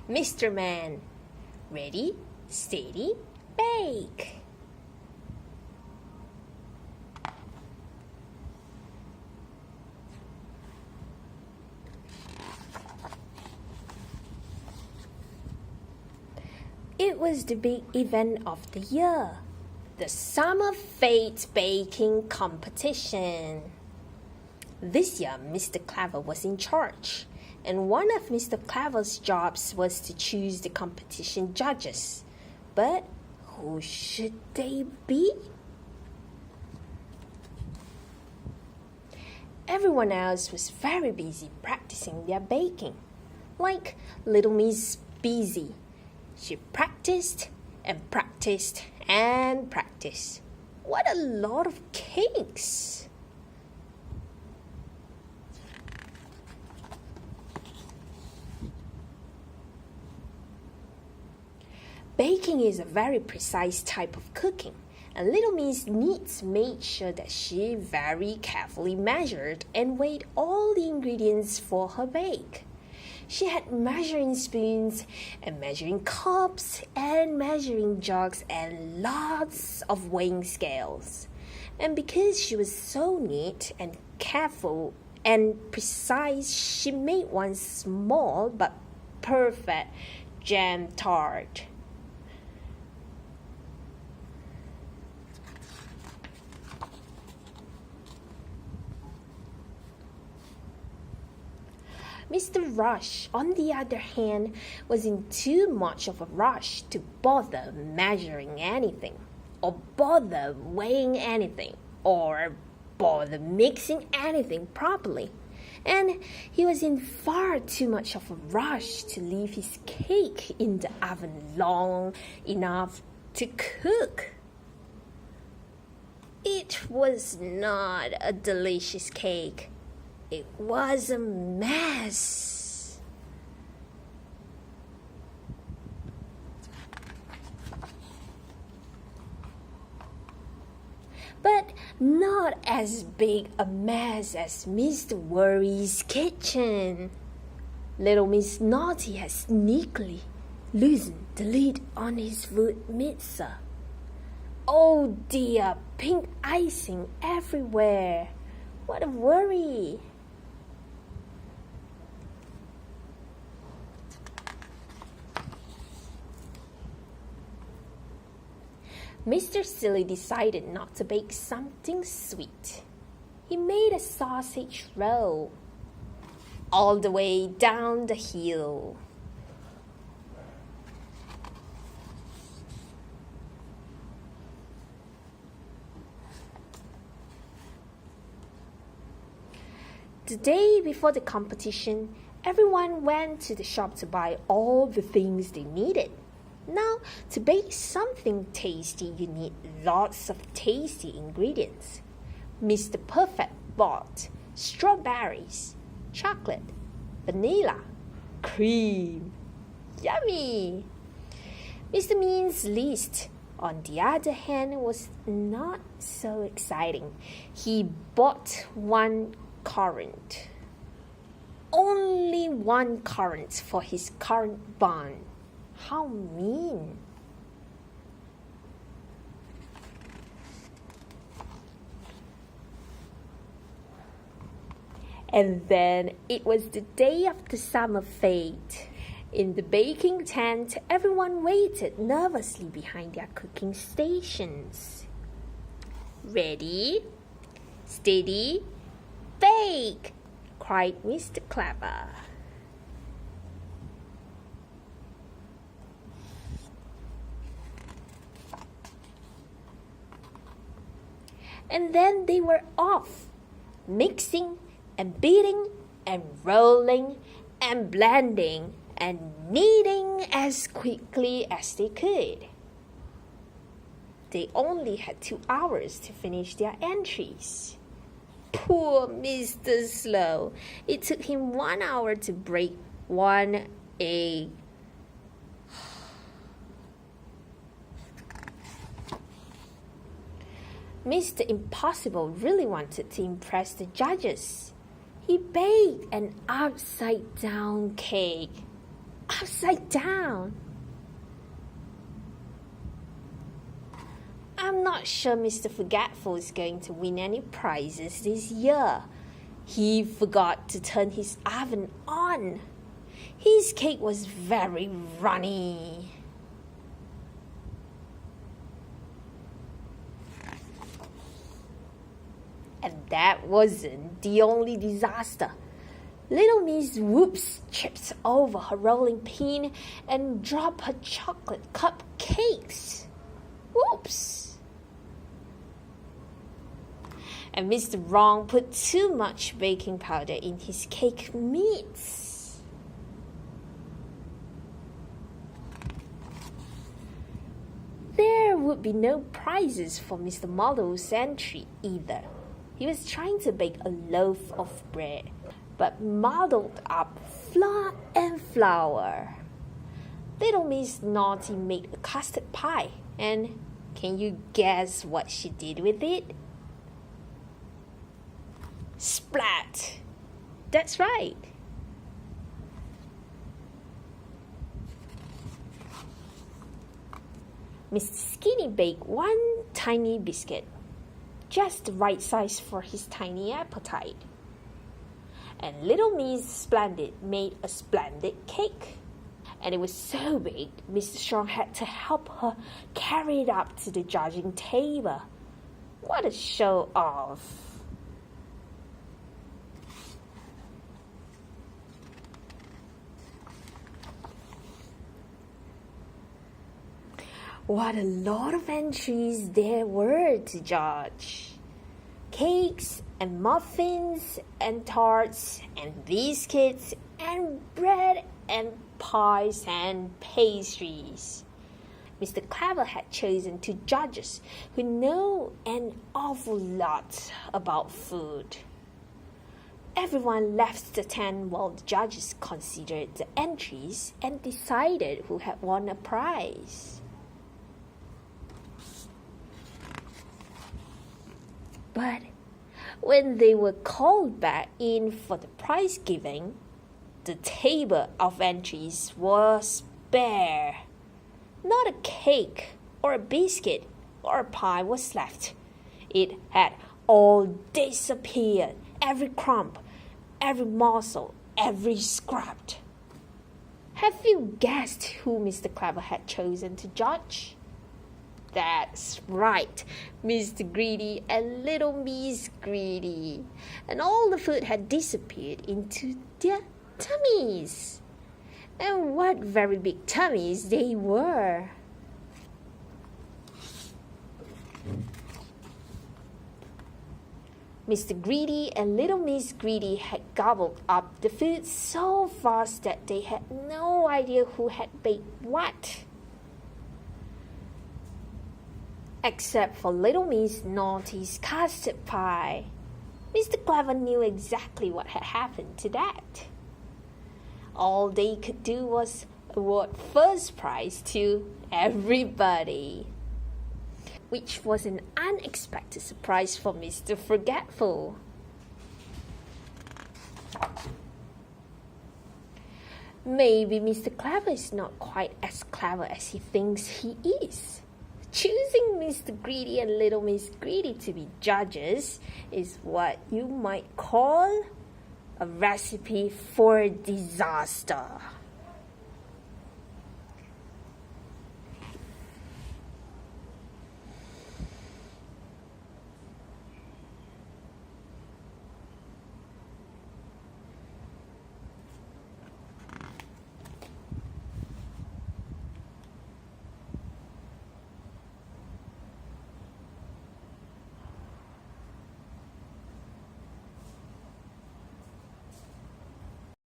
Mr. Man. Ready, steady, bake. It was the big event of the year, the Summer Fete Baking Competition. This year, Mr. Clever was in charge, and one of Mr. Clever's jobs was to choose the competition judges. But who should they be? Everyone else was very busy practicing their baking, like Little Miss Busy. She practiced and practiced and practiced. What a lot of cakes! Baking is a very precise type of cooking, and Little Miss Needs made sure that she very carefully measured and weighed all the ingredients for her bake. She had measuring spoons and measuring cups and measuring jugs and lots of weighing scales. And because she was so neat and careful and precise, she made one small but perfect jam tart. Mr. Rush, on the other hand, was in too much of a rush to bother measuring anything, or bother weighing anything, or bother mixing anything properly. And he was in far too much of a rush to leave his cake in the oven long enough to cook. It was not a delicious cake. It was a mess. But not as big a mess as Mr. Worry's kitchen. Little Miss Naughty had sneakily loosened the lid on his food mixer. Oh dear, pink icing everywhere. What a worry. Mr. Silly decided not to bake something sweet. He made a sausage roll all the way down the hill. The day before the competition, everyone went to the shop to buy all the things they needed. Now, to bake something tasty, you need lots of tasty ingredients. Mr. Perfect bought strawberries, chocolate, vanilla, cream. Yummy! Mr. Mean's list, on the other hand, was not so exciting. He bought one currant. Only one currant for his currant bun. How mean! And then it was the day of the summer fete. In the baking tent, everyone waited nervously behind their cooking stations. Ready, steady, bake! Cried Mr. Clever. And then they were off, mixing and beating and rolling and blending and kneading as quickly as they could. They only had 2 hours to finish their entries. Poor Mr. Slow. It took him 1 hour to break one egg. Mr. Impossible really wanted to impress the judges. He baked an upside-down cake. upside down. I'm not sure Mr. Forgetful is going to win any prizes this year. He forgot to turn his oven on. His cake was very runny. And that wasn't the only disaster. Little Miss Whoops tripped over her rolling pin and dropped her chocolate cupcakes. Whoops! And Mr. Wrong put too much baking powder in his cake mix. There would be no prizes for Mr. Muddle's entry either. He was trying to bake a loaf of bread, but muddled up flour and flour. Little Miss Naughty made a custard pie, and can you guess what she did with it? Splat! That's right. Mr. Skinny baked one tiny biscuit, just the right size for his tiny appetite. And Little Miss Splendid made a splendid cake. And it was so big, Mr. Strong had to help her carry it up to the judging table. What a show off! What a lot of entries there were to judge. Cakes and muffins and tarts and biscuits and bread and pies and pastries. Mr. Clever had chosen two judges who know an awful lot about food. Everyone left the tent while the judges considered the entries and decided who had won a prize. But when they were called back in for the prize giving, the table of entries was bare. Not a cake or a biscuit or a pie was left. It had all disappeared, every crumb, every morsel, every scrap. Have you guessed who Mr. Clever had chosen to judge? That's right, Mr. Greedy and Little Miss Greedy. And all the food had disappeared into their tummies. And what very big tummies they were. Mr. Greedy and Little Miss Greedy had gobbled up the food so fast that they had no idea who had baked what. Except for Little Miss Naughty's custard pie. Mr. Clever knew exactly what had happened to that. All they could do was award first prize to everybody, which was an unexpected surprise for Mr. Forgetful. Maybe Mr. Clever is not quite as clever as he thinks he is. Choosing Mr. Greedy and Little Miss Greedy to be judges is what you might call a recipe for disaster.